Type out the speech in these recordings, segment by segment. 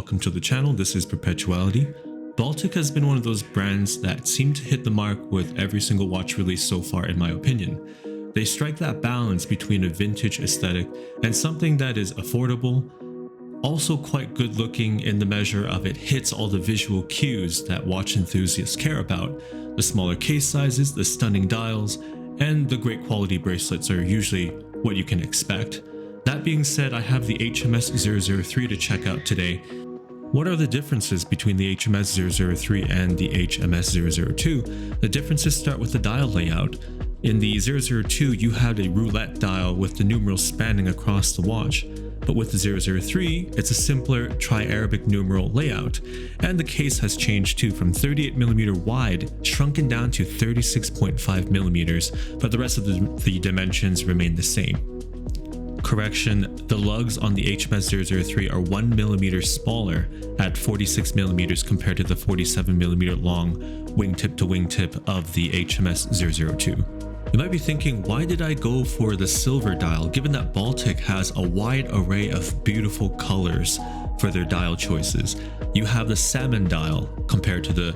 welcome to the channel. This is Perpetuality. Baltic has been one of those brands that seem to hit the mark with every single watch release so far, in my opinion. They strike that balance between a vintage aesthetic and something that is affordable, also quite good looking in the measure of it hits all the visual cues that watch enthusiasts care about. The smaller case sizes, the stunning dials, and the great quality bracelets are usually what you can expect. That being said, I have the HMS 003 to check out today. What are the differences between the HMS 003 and the HMS 002? The differences start with the dial layout. In the 002, you had a roulette dial with the numerals spanning across the watch. But with the 003, it's a simpler tri-Arabic numeral layout. And the case has changed too, from 38mm wide, shrunken down to 36.5mm, but the rest of the dimensions remain the same. Correction, the lugs on the HMS 003 are 1mm smaller at 46mm compared to the 47mm long wingtip to wingtip of the HMS 002. You might be thinking, why did I go for the silver dial given that Baltic has a wide array of beautiful colors for their dial choices? You have the salmon dial compared to the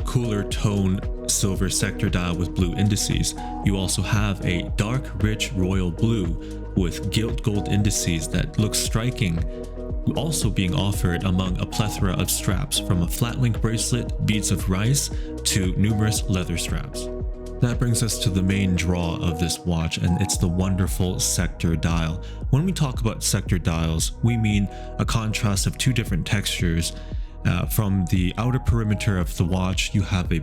cooler tone silver sector dial with blue indices. You also have a dark rich royal blue with gilt gold indices that looks striking, also being offered among a plethora of straps, from a flat link bracelet, beads of rice, to numerous leather straps. That brings us to the main draw of this watch, and it's the wonderful sector dial. When we talk about sector dials, we mean a contrast of two different textures. From the outer perimeter of the watch, you have a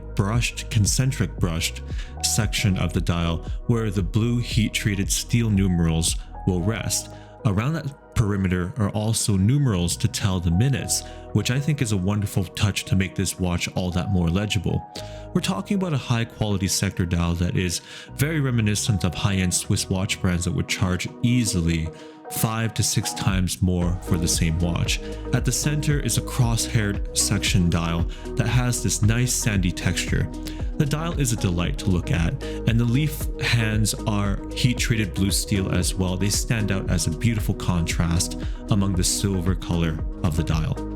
concentric brushed section of the dial where the blue heat-treated steel numerals will rest. Around that perimeter are also numerals to tell the minutes, which I think is a wonderful touch to make this watch all that more legible. We're talking about a high quality sector dial that is very reminiscent of high-end Swiss watch brands that would charge easily 5 to 6 times more for the same watch. At the center is a cross-haired section dial that has this nice sandy texture. The dial is a delight to look at, and the leaf hands are heat-treated blue steel as well. They stand out as a beautiful contrast among the silver color of the dial.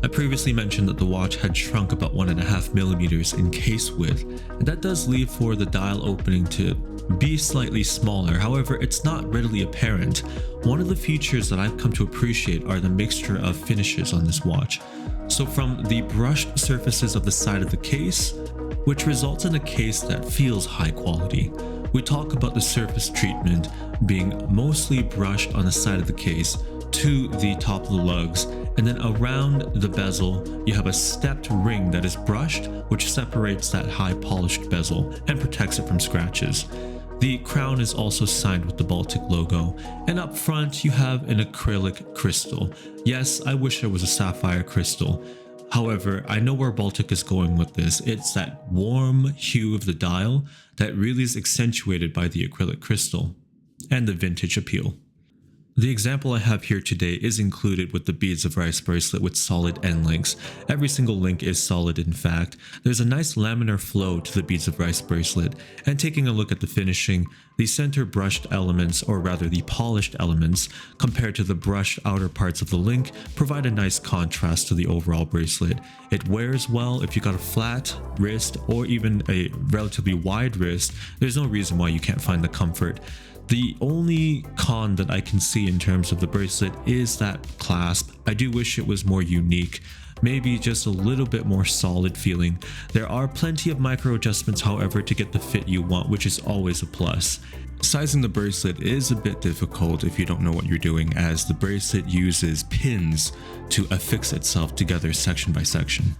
I previously mentioned that the watch had shrunk about 1.5mm in case width, and that does leave for the dial opening to be slightly smaller. However, it's not readily apparent. One of the features that I've come to appreciate are the mixture of finishes on this watch. So from the brushed surfaces of the side of the case, which results in a case that feels high quality. We talk about the surface treatment being mostly brushed on the side of the case to the top of the lugs, and then around the bezel you have a stepped ring that is brushed, which separates that high polished bezel and protects it from scratches. The crown is also signed with the Baltic logo, and up front you have an acrylic crystal. Yes, I wish there was a sapphire crystal. However, I know where Baltic is going with this. It's that warm hue of the dial that really is accentuated by the acrylic crystal and the vintage appeal. The example I have here today is included with the beads of rice bracelet with solid end links. Every single link is solid in fact. There's a nice laminar flow to the beads of rice bracelet, and taking a look at the finishing, the center brushed elements, or rather the polished elements, compared to the brushed outer parts of the link, provide a nice contrast to the overall bracelet. It wears well. If you got a flat wrist or even a relatively wide wrist, there's no reason why you can't find the comfort. The only con that I can see in terms of the bracelet is that clasp. I do wish it was more unique, maybe just a little bit more solid feeling. There are plenty of micro adjustments, however, to get the fit you want, which is always a plus. Sizing the bracelet is a bit difficult if you don't know what you're doing, as the bracelet uses pins to affix itself together section by section.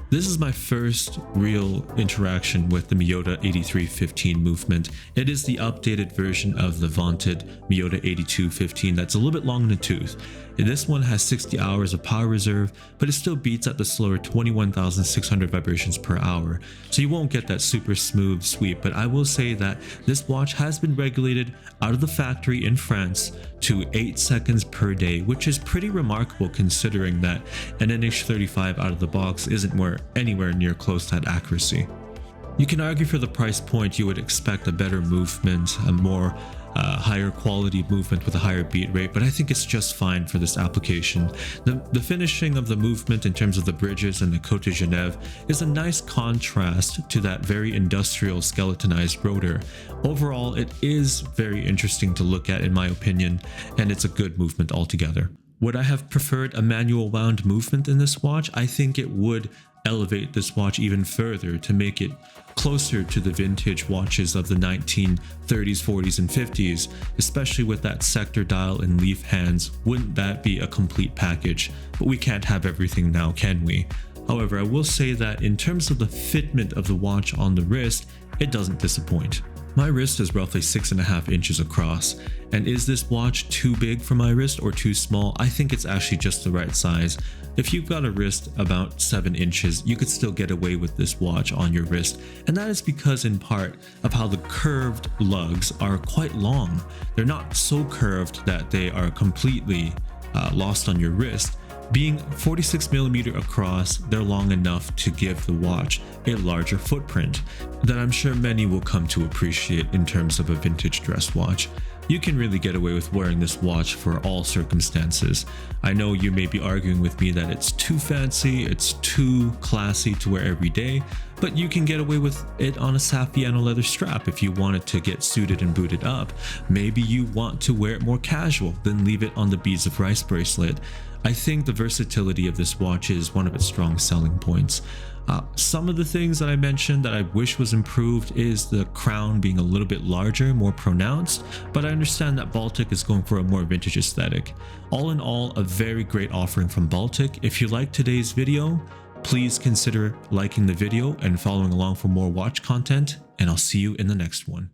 This is my first real interaction with the Miyota 8315 movement. It is the updated version of the vaunted Miyota 8215 that's a little bit long in the tooth. This one has 60 hours of power reserve, but it still beats at the slower 21,600 vibrations per hour, so you won't get that super smooth sweep. But I will say that this watch has been regulated out of the factory in France to 8 seconds per day, which is pretty remarkable considering that an NH35 out of the box isn't anywhere near close to that accuracy. You can argue for the price point you would expect a better movement, a more higher quality movement with a higher beat rate, but I think it's just fine for this application. The finishing of the movement in terms of the bridges and the Côte de Genève is a nice contrast to that very industrial skeletonized rotor. Overall, it is very interesting to look at in my opinion, and it's a good movement altogether. Would I have preferred a manual wound movement in this watch? I think it would elevate this watch even further to make it closer to the vintage watches of the 1930s, 40s, and 50s, especially with that sector dial and leaf hands. Wouldn't that be a complete package? But we can't have everything now, can we? However, I will say that in terms of the fitment of the watch on the wrist, it doesn't disappoint. My wrist is roughly 6.5 inches across, and is this watch too big for my wrist or too small? I think it's actually just the right size. If you've got a wrist about 7 inches, you could still get away with this watch on your wrist, and that is because in part of how the curved lugs are quite long. They're not so curved that they are completely lost on your wrist. Being 46mm across, they're long enough to give the watch a larger footprint that I'm sure many will come to appreciate in terms of a vintage dress watch. You can really get away with wearing this watch for all circumstances. I know you may be arguing with me that it's too fancy, it's too classy to wear every day, but you can get away with it on a Saffiano leather strap if you want it to get suited and booted up. Maybe you want to wear it more casual, then leave it on the beads of rice bracelet. I think the versatility of this watch is one of its strong selling points. Some of the things that I mentioned that I wish was improved is the crown being a little bit larger, more pronounced, but I understand that Baltic is going for a more vintage aesthetic. All in all, a very great offering from Baltic. If you liked today's video, please consider liking the video and following along for more watch content, and I'll see you in the next one.